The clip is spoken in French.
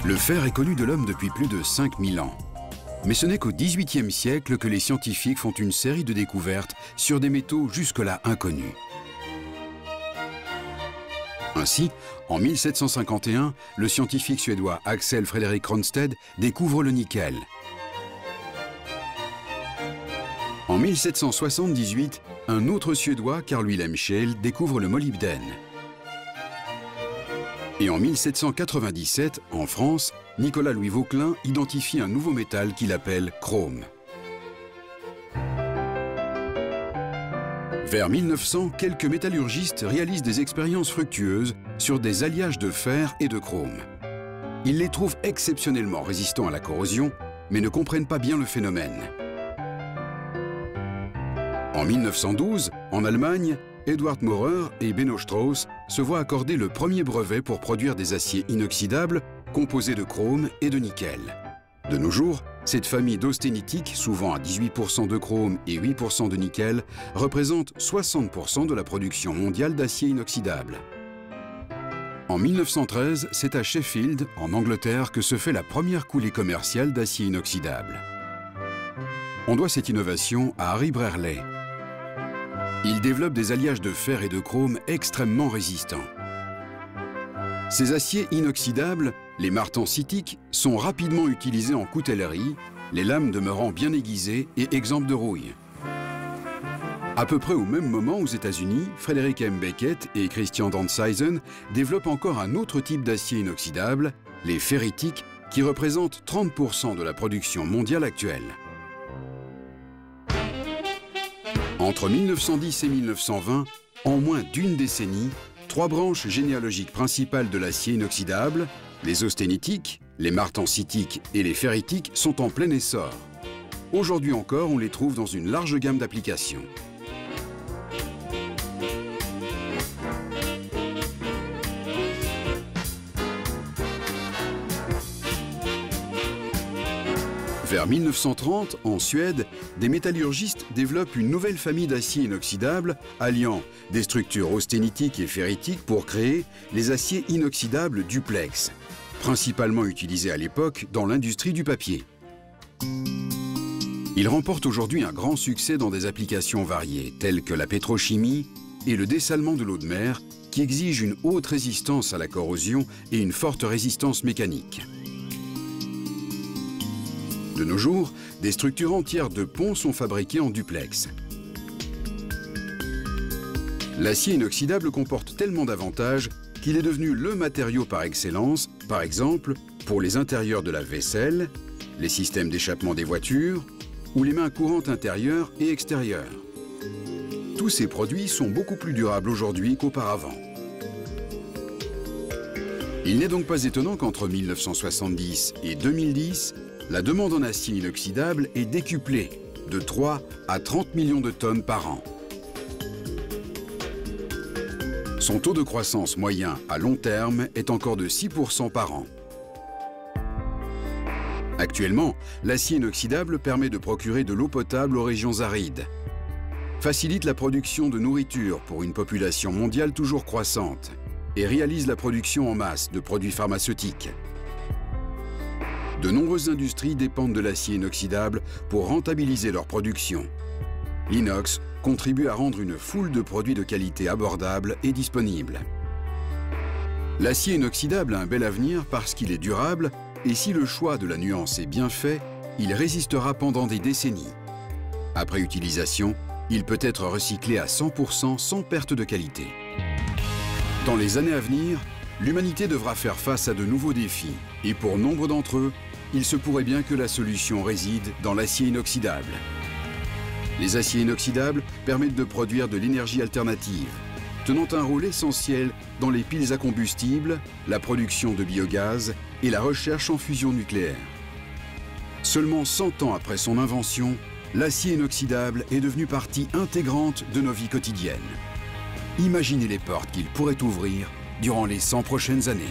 Le fer est connu de l'homme depuis plus de 5000 ans. Mais ce n'est qu'au XVIIIe siècle que les scientifiques font une série de découvertes sur des métaux jusque-là inconnus. Ainsi, en 1751, le scientifique suédois Axel Fredrik Cronstedt découvre le nickel. En 1778, un autre Suédois, Carl Wilhelm Scheele, découvre le molybdène. Et en 1797, en France, Nicolas-Louis Vauquelin identifie un nouveau métal qu'il appelle chrome. Vers 1900, quelques métallurgistes réalisent des expériences fructueuses sur des alliages de fer et de chrome. Ils les trouvent exceptionnellement résistants à la corrosion, mais ne comprennent pas bien le phénomène. En 1912, en Allemagne, Eduard Maurer et Benno Strauss se voient accorder le premier brevet pour produire des aciers inoxydables composés de chrome et de nickel. De nos jours, cette famille d'austénitiques, souvent à 18% de chrome et 8% de nickel, représente 60% de la production mondiale d'acier inoxydable. En 1913, c'est à Sheffield, en Angleterre, que se fait la première coulée commerciale d'acier inoxydable. On doit cette innovation à Harry Brearley. Il développe des alliages de fer et de chrome extrêmement résistants. Ces aciers inoxydables, les martensitiques, sont rapidement utilisés en coutellerie, les lames demeurant bien aiguisées et exemptes de rouille. À peu près au même moment aux États-Unis, Frederick M. Beckett et Christian Danzeisen développent encore un autre type d'acier inoxydable, les ferritiques, qui représentent 30% de la production mondiale actuelle. Entre 1910 et 1920, en moins d'une décennie, 3 branches généalogiques principales de l'acier inoxydable, les austénitiques, les martensitiques et les ferritiques, sont en plein essor. Aujourd'hui encore, on les trouve dans une large gamme d'applications. Vers 1930, en Suède, des métallurgistes développent une nouvelle famille d'aciers inoxydables alliant des structures austénitiques et ferritiques pour créer les aciers inoxydables duplex, principalement utilisés à l'époque dans l'industrie du papier. Ils remportent aujourd'hui un grand succès dans des applications variées, telles que la pétrochimie et le dessalement de l'eau de mer, qui exigent une haute résistance à la corrosion et une forte résistance mécanique. De nos jours, des structures entières de ponts sont fabriquées en duplex. L'acier inoxydable comporte tellement d'avantages qu'il est devenu le matériau par excellence, par exemple pour les intérieurs de la vaisselle, les systèmes d'échappement des voitures ou les mains courantes intérieures et extérieures. Tous ces produits sont beaucoup plus durables aujourd'hui qu'auparavant. Il n'est donc pas étonnant qu'entre 1970 et 2010, la demande en acier inoxydable est décuplée, de 3 à 30 millions de tonnes par an. Son taux de croissance moyen à long terme est encore de 6% par an. Actuellement, l'acier inoxydable permet de procurer de l'eau potable aux régions arides, facilite la production de nourriture pour une population mondiale toujours croissante et réalise la production en masse de produits pharmaceutiques. De nombreuses industries dépendent de l'acier inoxydable pour rentabiliser leur production. L'inox contribue à rendre une foule de produits de qualité abordables et disponibles. L'acier inoxydable a un bel avenir parce qu'il est durable et si le choix de la nuance est bien fait, il résistera pendant des décennies. Après utilisation, il peut être recyclé à 100% sans perte de qualité. Dans les années à venir, l'humanité devra faire face à de nouveaux défis et pour nombre d'entre eux, il se pourrait bien que la solution réside dans l'acier inoxydable. Les aciers inoxydables permettent de produire de l'énergie alternative, tenant un rôle essentiel dans les piles à combustible, la production de biogaz et la recherche en fusion nucléaire. Seulement 100 ans après son invention, l'acier inoxydable est devenu partie intégrante de nos vies quotidiennes. Imaginez les portes qu'il pourrait ouvrir durant les 100 prochaines années.